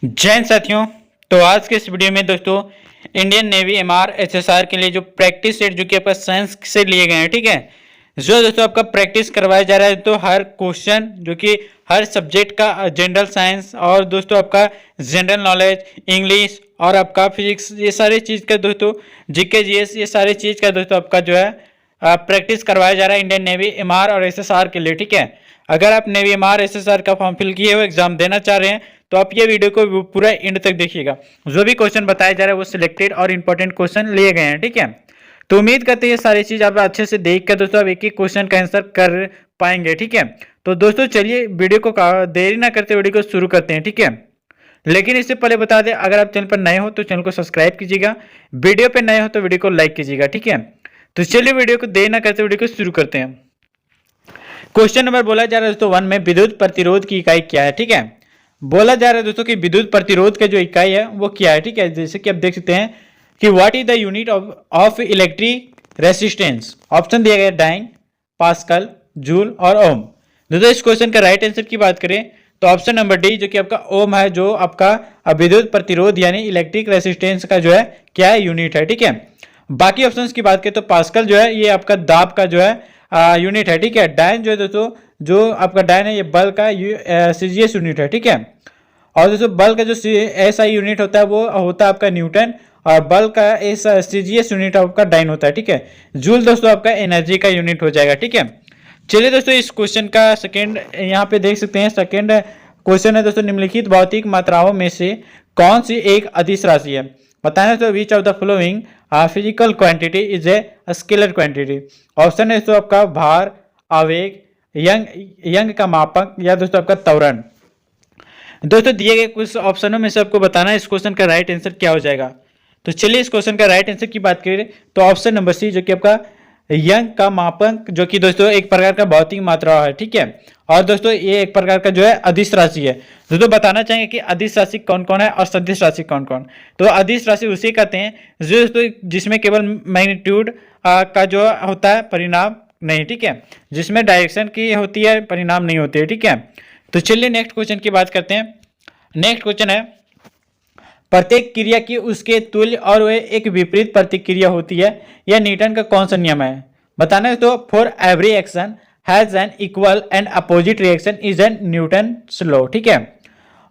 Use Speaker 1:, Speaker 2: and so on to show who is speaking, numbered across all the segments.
Speaker 1: जय हिंद साथियों। तो आज के इस वीडियो में दोस्तों इंडियन नेवी एमआर एसएसआर के लिए जो प्रैक्टिस सेट जो कि आपका साइंस से लिए गए हैं, ठीक है, जो दोस्तों आपका प्रैक्टिस करवाया जा रहा है। तो हर क्वेश्चन जो कि हर सब्जेक्ट का जनरल साइंस और दोस्तों आपका जनरल नॉलेज, इंग्लिश और आपका फिजिक्स, ये सारी चीज़ का दोस्तों जीके जीएस, ये सारी चीज़ का दोस्तों आपका जो है प्रैक्टिस करवाया जा रहा है इंडियन नेवी एमआर और एसएसआर के लिए, ठीक है। अगर आप नेवी एमआर एसएसआर का फॉर्म फिल किए हो, एग्जाम देना चाह रहे हैं, तो आप ये वीडियो को पूरा एंड तक देखिएगा। जो भी क्वेश्चन बताया जा रहा है वो सिलेक्टेड और इंपॉर्टेंट क्वेश्चन लिए गए हैं, ठीक है। तो उम्मीद करते हैं ये सारी चीज आप अच्छे से देख कर दोस्तों आप एक एक क्वेश्चन का आंसर कर पाएंगे, ठीक है। तो दोस्तों चलिए वीडियो को देरी ना करते वीडियो को शुरू करते हैं, ठीक है। लेकिन इससे पहले बता दें, अगर आप चैनल पर नए हो तो चैनल को सब्सक्राइब कीजिएगा, वीडियो पे नए हो तो वीडियो को लाइक कीजिएगा, ठीक है। तो चलिए वीडियो को देरी ना करते वीडियो को शुरू करते हैं। क्वेश्चन नंबर बोला जा रहा है दोस्तों 1 में विद्युत प्रतिरोध की इकाई क्या है, ठीक है। बोला जा रहा है दोस्तों कि विद्युत प्रतिरोध का जो इकाई है वो क्या है, ठीक है। जैसे कि आप देख सकते हैं कि what is the unit of electric resistance. Option दिया गया डाइन, पास्कल, जूल और ओम। दोस्तों इस क्वेश्चन का राइट आंसर की बात करें तो ऑप्शन नंबर डी जो कि आपका ओम है, जो आपका विद्युत प्रतिरोध यानी इलेक्ट्रिक रेसिस्टेंस का जो है क्या है, यूनिट है, ठीक है। बाकी ऑप्शंस की बात करें तो पास्कल जो है ये आपका दाब का जो है यूनिट है, ठीक है। डाइन जो है दोस्तों, जो आपका डाइन है ये बल का सीजीएस यूनिट है, ठीक है। और दोस्तों बल का जो एसआई यूनिट होता है वो होता है आपका न्यूटन, और बल का एस सीजीएस यूनिट आपका डाइन होता है, ठीक है। जूल दोस्तों आपका एनर्जी का यूनिट हो जाएगा, ठीक है। चलिए दोस्तों इस क्वेश्चन का सेकेंड यहाँ पे देख सकते हैं। सेकेंड क्वेश्चन है दोस्तों, निम्नलिखित भौतिक मात्राओं में से कौन सी एक अदिश राशि है। बताना तो which of the following physical quantity is a scalar quantity. Option है दोस्तों आपका भार, आवेग, यंग का मापक या दोस्तों आपका त्वरण। दोस्तों दिए गए कुछ ऑप्शनों में से आपको बताना है इस क्वेश्चन का राइट आंसर क्या हो जाएगा। तो चलिए इस क्वेश्चन का राइट आंसर की बात करें तो ऑप्शन नंबर सी जो कि आपका यंग का मापक, जो कि दोस्तों एक प्रकार का भौतिक मात्रा है, ठीक है। और दोस्तों ये एक प्रकार का जो है अदिश राशि है। दोस्तों बताना चाहेंगे कि अदिश राशि कौन कौन है और सदिश राशि कौन कौन। तो अदिश राशि उसे कहते हैं जो दोस्तों जिसमें केवल मैग्नीट्यूड का जो होता है, परिणाम नहीं, ठीक है। जिसमें डायरेक्शन की होती है, परिणाम नहीं होती है, ठीक है। तो चलिए नेक्स्ट क्वेश्चन की बात करते हैं। नेक्स्ट क्वेश्चन है, प्रत्येक क्रिया की उसके तुल्य और वह एक विपरीत प्रतिक्रिया होती है, यह न्यूटन का कौन सा नियम है। बताना है तो for every action has an equal and opposite reaction is an Newton's law, ठीक है।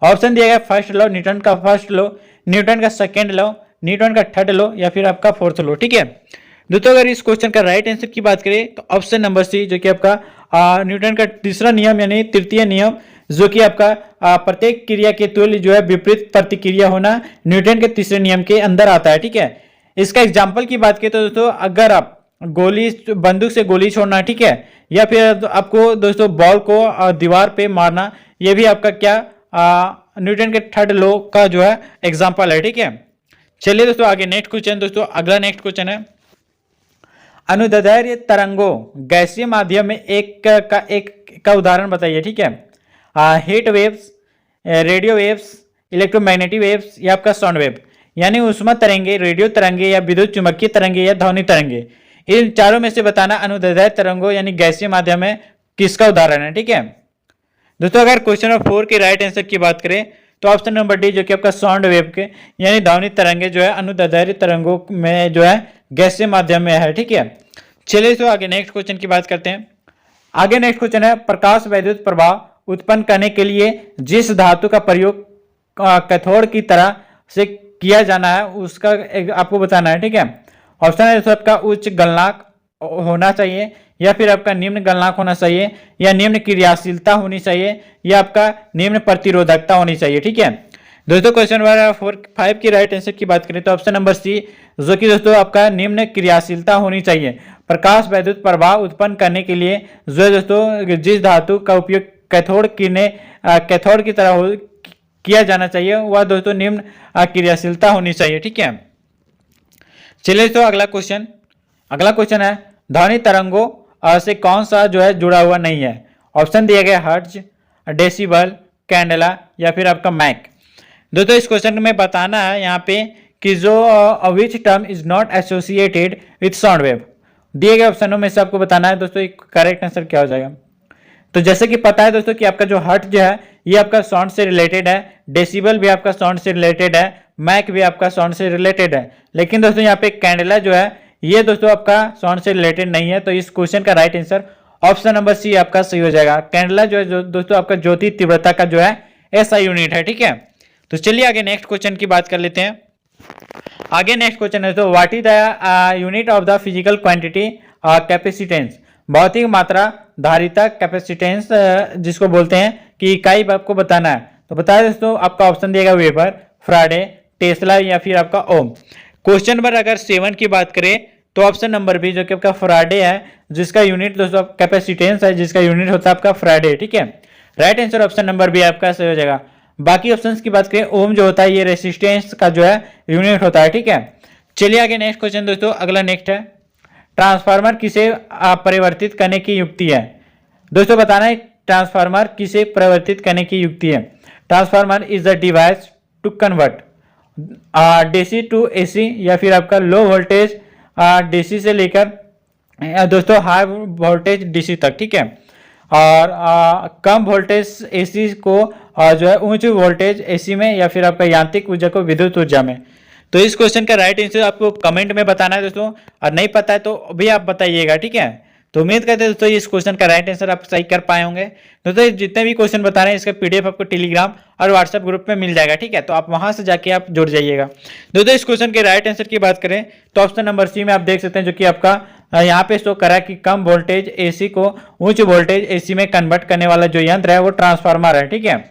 Speaker 1: ऑप्शन दिया गया फर्स्ट लॉ, न्यूटन का फर्स्ट लॉ, न्यूटन का सेकेंड लॉ, न्यूटन का थर्ड लॉ या फिर आपका फोर्थ लॉ, ठीक है। दोस्तों अगर इस क्वेश्चन का राइट आंसर की बात करें तो ऑप्शन नंबर सी जो कि आपका न्यूटन का तीसरा नियम यानी तृतीय नियम, जो कि आपका प्रत्येक क्रिया के तुल्य जो है विपरीत प्रतिक्रिया होना, न्यूटन के तीसरे नियम के अंदर आता है, ठीक है। इसका एग्जाम्पल की बात करें तो दोस्तों अगर आप बंदूक से गोली छोड़ना, ठीक है, या फिर आपको दोस्तों बॉल को दीवार पे मारना, ये भी आपका क्या न्यूटन के थर्ड लॉ का जो है एग्जाम्पल है, ठीक है। चलिए दोस्तों आगे नेक्स्ट क्वेश्चन। दोस्तों अगला नेक्स्ट क्वेश्चन है, अनुदैर्ध्य तरंगों गैसीय माध्यम में एक का उदाहरण बताइए, ठीक है। Heat waves, radio waves, electromagnetic waves या आपका साउंड वेव, यानी ऊष्मा तरंगे, रेडियो तरंगे या विद्युत चुंबकीय तरंगे या ध्वनि तरंगे। इन चारों में से बताना अनुदैर्ध्य तरंगों यानी गैसीय माध्यम में किसका उदाहरण है, ठीक है। दोस्तों अगर क्वेश्चन नंबर 4 के राइट आंसर की बात करें तो ऑप्शन नंबर डी जो कि आपका साउंड वेव के यानी ध्वनि तरंगे जो है अनुदैर्ध्य तरंगों में जो है गैसीय माध्यम में है, ठीक है। चलिए तो आगे नेक्स्ट क्वेश्चन की बात करते हैं। आगे नेक्स्ट क्वेश्चन है, प्रकाश वैद्युत प्रभाव उत्पन्न करने के लिए जिस धातु का प्रयोग कैथोड की तरह से किया जाना है उसका आपको बताना है, ठीक है। ऑप्शन है आपका उच्च गलनांक होना चाहिए या फिर आपका निम्न गलनांक होना चाहिए या निम्न क्रियाशीलता होनी चाहिए या आपका निम्न प्रतिरोधकता होनी चाहिए, ठीक है। दोस्तों क्वेश्चन नंबर 4-5 की राइट आंसर की बात करें तो ऑप्शन नंबर सी जो कि दोस्तों आपका निम्न क्रियाशीलता होनी चाहिए। प्रकाश वैद्युत प्रभाव उत्पन्न करने के लिए जो है दोस्तों जिस धातु का उपयोग कैथोड की तरह किया जाना चाहिए वह दोस्तों निम्न क्रियाशीलता होनी चाहिए, ठीक है। चलिए तो अगला क्वेश्चन है, ध्वनि तरंगों से कौन सा जो है जुड़ा हुआ नहीं है। ऑप्शन दिया गया हर्ट्ज, डेसिबल, कैंडेला या फिर आपका मैक। दोस्तों इस क्वेश्चन में बताना है यहाँ पे कि जो which term is not associated with sound wave. दिए गए ऑप्शनों में से आपको बताना है दोस्तों एक करेक्ट आंसर क्या हो जाएगा। तो जैसे कि पता है दोस्तों कि आपका जो हर्ट जो है ये आपका साउंड से रिलेटेड है, डेसिबल भी आपका साउंड से रिलेटेड है, मैक भी आपका साउंड से रिलेटेड है। लेकिन दोस्तों यहाँ पे कैंडेला जो है ये दोस्तों आपका साउंड से रिलेटेड नहीं है। तो इस क्वेश्चन का right answer option number C आपका सही हो जाएगा। कैंडेला जो है जो दोस्तों आपका ज्योति तीव्रता का जो है ऐसा यूनिट है, ठीक है। तो चलिए आगे नेक्स्ट क्वेश्चन की बात कर लेते हैं। आगे नेक्स्ट क्वेश्चन है तो what is the unit of the physical quantity capacitance, भौतिक मात्रा धारिता कैपेसिटेंस जिसको बोलते हैं कि इकाई आपको बताना है। तो बताया दोस्तों आपका ऑप्शन दिएगा वेबर, फ्राडे, टेस्ला या फिर आपका ओम। क्वेश्चन नंबर अगर 7 की बात करें तो ऑप्शन नंबर बी जो कि आपका फ्राडे है, जिसका यूनिट दोस्तों कैपेसिटेंस है, जिसका यूनिट होता है आपका फ्राडे, ठीक है। Right answer option number B आपका सही हो जाएगा। बाकी ऑप्शंस की बात करें ओम जो होता है ये रेसिस्टेंस का जो है यूनिट होता है, ठीक है। चलिए आगे नेक्स्ट क्वेश्चन दोस्तों, अगला नेक्स्ट है ट्रांसफार्मर किसे परिवर्तित करने की युक्ति है। दोस्तों बताना है ट्रांसफार्मर किसे परिवर्तित करने की युक्ति है। Transformer is the device to convert DC to AC या फिर आपका लो वोल्टेज डीसी से लेकर दोस्तों हाई वोल्टेज डीसी तक, ठीक है। और कम वोल्टेज एसी को जो है उच्च वोल्टेज एसी में या फिर आपका यांत्रिक ऊर्जा को विद्युत ऊर्जा में। तो इस क्वेश्चन का राइट आंसर आपको कमेंट में बताना है दोस्तों, और नहीं पता है तो भी आप बताइएगा, ठीक है। तो उम्मीद करते हैं दोस्तों इस क्वेश्चन का राइट आंसर आप सही कर पाए होंगे। दोस्तों जितने भी क्वेश्चन बता रहे हैं इसका पीडीएफ आपको टेलीग्राम और व्हाट्सएप ग्रुप में मिल जाएगा, ठीक है। तो आप वहां से जाके आप जुड़ जाइएगा। दोस्तों इस क्वेश्चन के राइट आंसर की बात करें तो ऑप्शन नंबर सी में आप देख सकते हैं, जो कि आपका यहाँ पे शो करा कि कम वोल्टेज एसी को उच्च वोल्टेज एसी में कन्वर्ट करने वाला जो यंत्र है वो ट्रांसफार्मर है, ठीक है।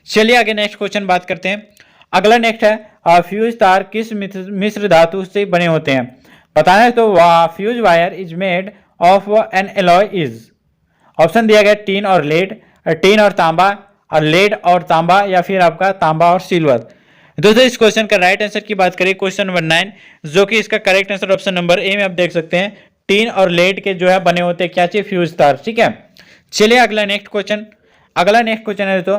Speaker 1: चलिए आगे नेक्स्ट क्वेश्चन बात करते हैं। अगला नेक्स्ट है फ्यूज तार किस मिश्र धातु से बने होते हैं। बताना है तो fuse wire is made of N alloy is. Option दिया गया टीन और लेड, टीन और तांबा, और लेड और तांबा, या फिर आपका तांबा और सिल्वर। दोस्तों इस क्वेश्चन का राइट आंसर की बात करें क्वेश्चन नंबर 9, जो कि इसका correct answer option number A में आप देख सकते हैं, टीन और लेड के जो है बने होते हैं क्या चाहिए फ्यूज तार, ठीक है। चलिए अगला नेक्स्ट क्वेश्चन है तो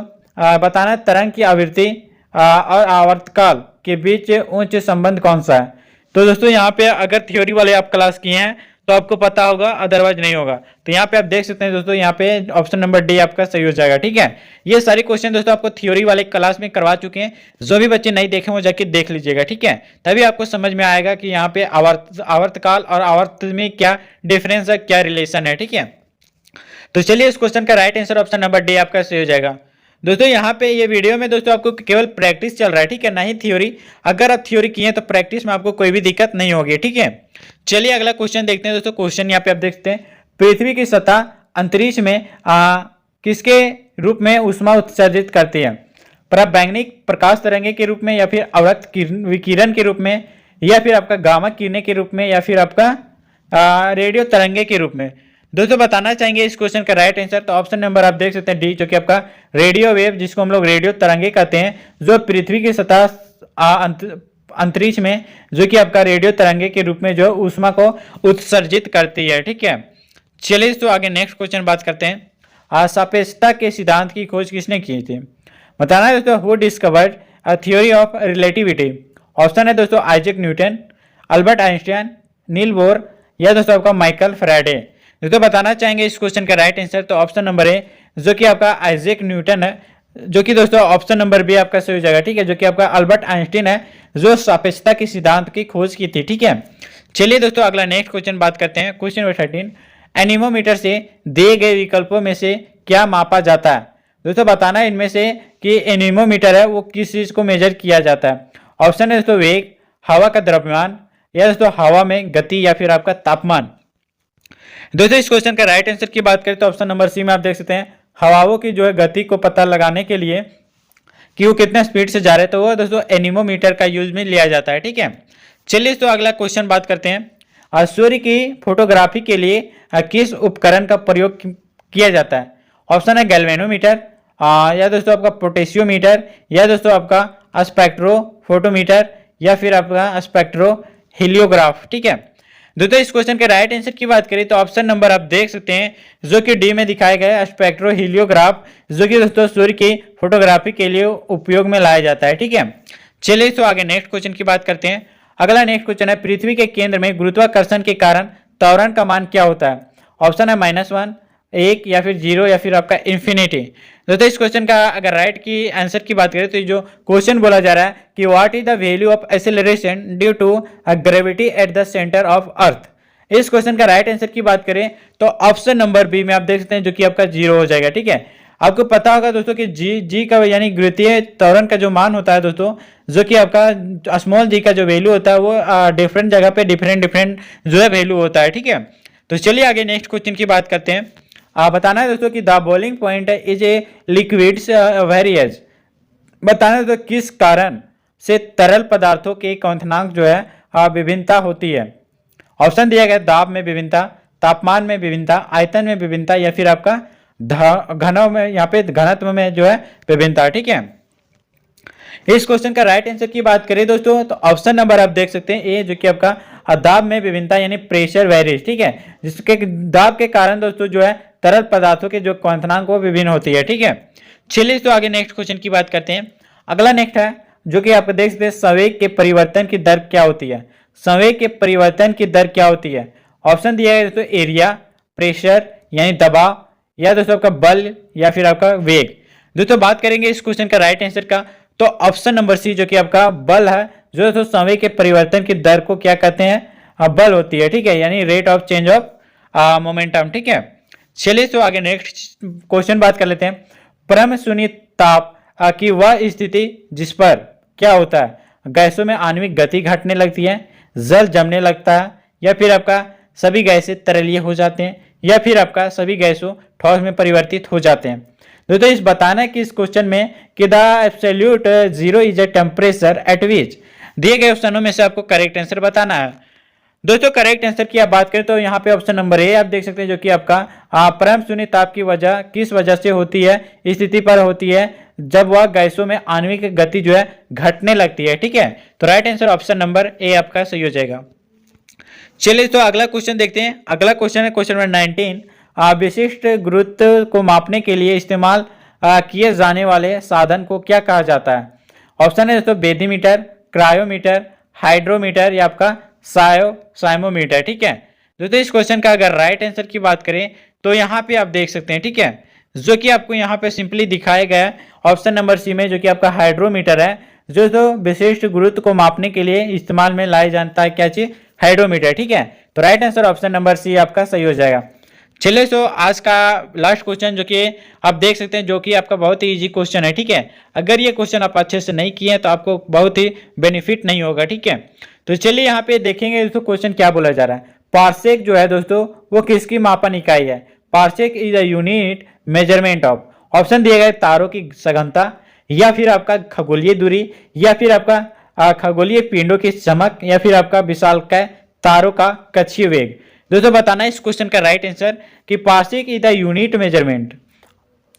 Speaker 1: बताना तरंग की आवृत्ति और आवर्तकाल के बीच उच्च संबंध कौन सा है। तो दोस्तों यहाँ पे अगर थ्योरी वाले आप क्लास किए हैं तो आपको पता होगा, अदरवाइज नहीं होगा। तो यहाँ पे आप देख सकते हैं दोस्तों, यहाँ पे ऑप्शन नंबर डी आपका सही हो जाएगा, ठीक है। ये सारे क्वेश्चन दोस्तों आपको थ्योरी वाले क्लास में करवा चुके हैं। जो भी बच्चे नहीं देखे वो जाके देख लीजिएगा, ठीक है। तभी आपको समझ में आएगा कि यहाँ पे आवर्तकाल और आवर्त में क्या डिफरेंस है, क्या रिलेशन है, ठीक है। तो चलिए इस क्वेश्चन का right answer option number D आपका सही हो जाएगा। दोस्तों यहाँ पे ये वीडियो में दोस्तों आपको केवल प्रैक्टिस चल रहा है, ठीक है, ना ही थ्योरी। अगर आप थ्योरी किए तो प्रैक्टिस में आपको कोई भी दिक्कत नहीं होगी, ठीक है। चलिए अगला क्वेश्चन देखते हैं दोस्तों। क्वेश्चन यहाँ पे आप देखते हैं पृथ्वी की सतह अंतरिक्ष में किसके रूप में ऊष्मा उत्सर्जित करती है। पराबैंगनी प्रकाश तरंगे के रूप में, या फिर अवरक्त विकिरण के रूप में, या फिर आपका गामा किरणें के रूप में, या फिर आपका रेडियो तरंगे के रूप में। दोस्तों बताना चाहेंगे इस क्वेश्चन का राइट आंसर। तो ऑप्शन नंबर आप देख सकते हैं डी, जो कि आपका रेडियो वेव, जिसको हम लोग रेडियो तरंगे कहते हैं, जो पृथ्वी की सतह अंतरिक्ष में जो कि आपका रेडियो तरंगे के रूप में जो ऊष्मा को उत्सर्जित करती है, ठीक है। चलिए तो आगे नेक्स्ट क्वेश्चन बात करते हैं। सापेक्षता के सिद्धांत की खोज किसने की थी। बताना है दोस्तों who discovered a theory of relativity. Option है दोस्तों Isaac Newton, Albert Einstein, Niels Bohr, या दोस्तों आपका माइकल फैराडे। दोस्तों बताना चाहेंगे इस क्वेश्चन का राइट आंसर। तो ऑप्शन नंबर ए जो कि आपका आइजैक न्यूटन है, जो कि दोस्तों ऑप्शन नंबर बी आपका सही हो जाएगा, ठीक है। जो कि आपका अल्बर्ट आइंस्टाइन है जो सापेक्षता के सिद्धांत की खोज की थी, ठीक है। चलिए दोस्तों अगला नेक्स्ट क्वेश्चन बात करते हैं। क्वेश्चन नंबर 13 एनीमोमीटर से दिए गए विकल्पों में से क्या मापा जाता है। दोस्तों बताना है इनमें से कि एनीमोमीटर है वो किस चीज को मेजर किया जाता है। ऑप्शन है दोस्तों वेग, हवा का द्रव्यमान, या दोस्तों हवा में गति, या फिर आपका तापमान। दोस्तों इस क्वेश्चन का राइट आंसर की बात करें तो ऑप्शन नंबर सी में आप देख सकते हैं हवाओं की जो है गति को पता लगाने के लिए कि वो कितने स्पीड से जा रहे हैं, तो वो दोस्तों एनीमोमीटर का यूज में लिया जाता है, ठीक है। चलिए तो अगला क्वेश्चन बात करते हैं। सूर्य की फोटोग्राफी के लिए किस उपकरण का प्रयोग किया जाता है। ऑप्शन है गैल्वेनोमीटर, या दोस्तों आपका पोटेशियोमीटर, या दोस्तों आपका स्पेक्ट्रोफोटोमीटर, या फिर आपका स्पेक्ट्रो हीलियोग्राफ, ठीक है। दोस्तों इस क्वेश्चन के राइट आंसर की बात करें तो ऑप्शन नंबर आप देख सकते हैं जो कि डी में दिखाया गया है स्पेक्ट्रो हीलियोग्राफ, जो कि दोस्तों सूर्य की फोटोग्राफी के लिए उपयोग में लाया जाता है, ठीक है। चलिए तो आगे नेक्स्ट क्वेश्चन की बात करते हैं। अगला नेक्स्ट क्वेश्चन है पृथ्वी के केंद्र में गुरुत्वाकर्षण के कारण त्वरण का मान क्या होता है। ऑप्शन है -1, 1 या फिर 0 या फिर आपका इन्फिनिटी। दोस्तों इस क्वेश्चन का अगर राइट की आंसर की बात करें तो जो क्वेश्चन बोला जा रहा है कि what is the value of acceleration due to gravity at the centre of earth. इस क्वेश्चन का राइट आंसर की बात करें तो ऑप्शन नंबर बी में आप देख सकते हैं जो कि आपका 0 हो जाएगा। ठीक है, आपको पता होगा दोस्तों कि जी का यानी गुरुत्वीय त्वरण का जो मान होता है दोस्तों, जो कि आपका स्मॉल जी का जो वैल्यू होता है वो डिफरेंट जगह पे डिफरेंट जो है वैल्यू होता है। ठीक है, तो चलिए आगे नेक्स्ट क्वेश्चन की बात करते हैं। बताना है दोस्तों कि the boiling point is a liquids varies. बताना है दोस्तों किस कारण से तरल पदार्थों के क्वथनांक जो है विभिन्नता होती है। ऑप्शन दिया गया दाब में विभिन्नता, तापमान में विभिन्नता, आयतन में विभिन्नता या फिर आपका घनत्व में, यहाँ पे घनत्व में जो है विभिन्नता। ठीक है, इस क्वेश्चन का राइट आंसर की बात करें दोस्तों तो ऑप्शन नंबर आप देख सकते हैं ए, जो कि आपका दाब में विभिन्नता यानी प्रेशर वेरीज। ठीक है, जिसके दाब के कारण दोस्तों जो है तरल पदार्थों के जो क्वथनांक वो विभिन्न होती है। ठीक है, चलिए तो आगे नेक्स्ट क्वेश्चन की बात करते हैं। अगला नेक्स्ट है जो कि आप देख सकते हैं संवेग के परिवर्तन की दर क्या होती है। संवेग के परिवर्तन की दर क्या होती है। ऑप्शन दिया है दोस्तों एरिया, प्रेशर यानी दबाव, या दोस्तों आपका बल या फिर आपका वेग। दोस्तों बात करेंगे इस क्वेश्चन का राइट आंसर का तो ऑप्शन नंबर सी जो कि आपका बल है, जो दोस्तों संवेग के परिवर्तन की दर को क्या कहते हैं, बल होती है। ठीक है, यानी rate of change of momentum. ठीक है, चलिए तो आगे नेक्स्ट क्वेश्चन बात कर लेते हैं। परम शून्य ताप की वह स्थिति जिस पर क्या होता है, गैसों में आणविक गति घटने लगती है, जल जमने लगता है, या फिर आपका सभी गैसें तरलीय हो जाते हैं, या फिर आपका सभी गैसों ठोस में परिवर्तित हो जाते हैं। दोस्तों इस बताना है कि इस क्वेश्चन में कि the absolute zero is a temperature at विच, दिए गए ऑप्शनों में से आपको करेक्ट आंसर बताना है। दोस्तों करेक्ट आंसर की आप बात करें तो यहाँ पे ऑप्शन नंबर ए आप देख सकते हैं, जो कि आपका परम शून्य ताप की वजह किस वजह से होती है, स्थिति पर होती है जब वह गैसों में आणविक गति जो है घटने लगती है। ठीक है, तो right answer option number A आपका सही हो जाएगा। चलिए तो अगला क्वेश्चन देखते हैं। अगला क्वेश्चन है क्वेश्चन नंबर 19। विशिष्ट गुरुत्व को मापने के लिए इस्तेमाल किए जाने वाले साधन को क्या कहा जाता है। ऑप्शन है दोस्तों बेदीमीटर, क्रायोमीटर, हाइड्रोमीटर या आपका साइमोमीटर। ठीक है, दोस्तों इस क्वेश्चन का अगर राइट आंसर की बात करें तो यहाँ पे आप देख सकते हैं। ठीक है, जो कि आपको यहाँ पे सिंपली दिखाया गया है ऑप्शन नंबर सी में, जो कि आपका हाइड्रोमीटर है, जो तो विशिष्ट गुरुत्व को मापने के लिए इस्तेमाल में लाया जाता है क्या चीज, हाइड्रोमीटर। ठीक है, तो right answer option number C आपका सही हो जाएगा। चलिए तो आज का लास्ट क्वेश्चन जो कि आप देख सकते हैं, जो कि आपका बहुत ही इजी क्वेश्चन है। ठीक है, अगर ये क्वेश्चन आप अच्छे से नहीं किए तो आपको बहुत ही बेनिफिट नहीं होगा। ठीक है, तो चलिए यहाँ पे देखेंगे दोस्तों क्वेश्चन क्या बोला जा रहा है। पार्सेक जो है दोस्तों वो किसकी मापन इकाई है। Parsec is a unit measurement of, option दिए गए तारों की सघनता, या फिर आपका खगोलीय दूरी, या फिर आपका खगोलीय पिंडों की चमक, या फिर आपका विशालकाय तारों का कक्षीय वेग। दोस्तों बताना है इस क्वेश्चन का राइट आंसर कि parsec is the unit measurement.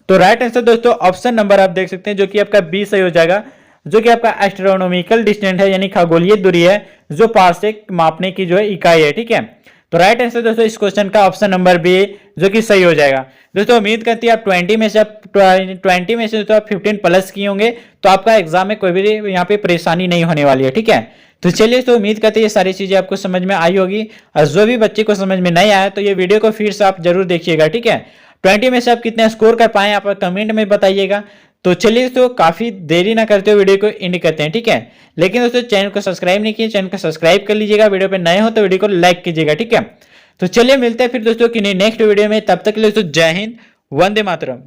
Speaker 1: तो राइट आंसर दोस्तों ऑप्शन नंबर आप देख सकते हैं, जो कि आपका बी सही हो जाएगा, जो कि आपका एस्ट्रोनॉमिकल डिस्टेंस है यानी खगोलीय दूरी है, जो पार्सेक मापने की जो है इकाई है। ठीक है, तो राइट आंसर दोस्तों इस क्वेश्चन का ऑप्शन नंबर बी जो कि सही हो जाएगा। दोस्तों उम्मीद करती है आप 20 में से दोस्तों आप 15 प्लस किए होंगे, तो आपका एग्जाम में कोई भी यहाँ पे परेशानी नहीं होने वाली है। ठीक है, तो चलिए तो उम्मीद करते हैं ये सारी चीजें आपको समझ में आई होगी, और जो भी बच्चे को समझ में नहीं आया तो ये वीडियो को फिर से आप जरूर देखिएगा। ठीक है, 20 में से आप कितने स्कोर कर पाए आप कमेंट में बताइएगा। तो चलिए तो काफी देरी ना करते हुए वीडियो को एंड करते हैं। ठीक है, लेकिन दोस्तों चैनल को सब्सक्राइब नहीं किए, चैनल को सब्सक्राइब कर लीजिएगा, वीडियो पे नए हो तो वीडियो को लाइक कीजिएगा। ठीक है, तो चलिए मिलते हैं फिर दोस्तों कि नेक्स्ट वीडियो में, तब तक के लिए दोस्तों जय हिंद, वंदे मातरम।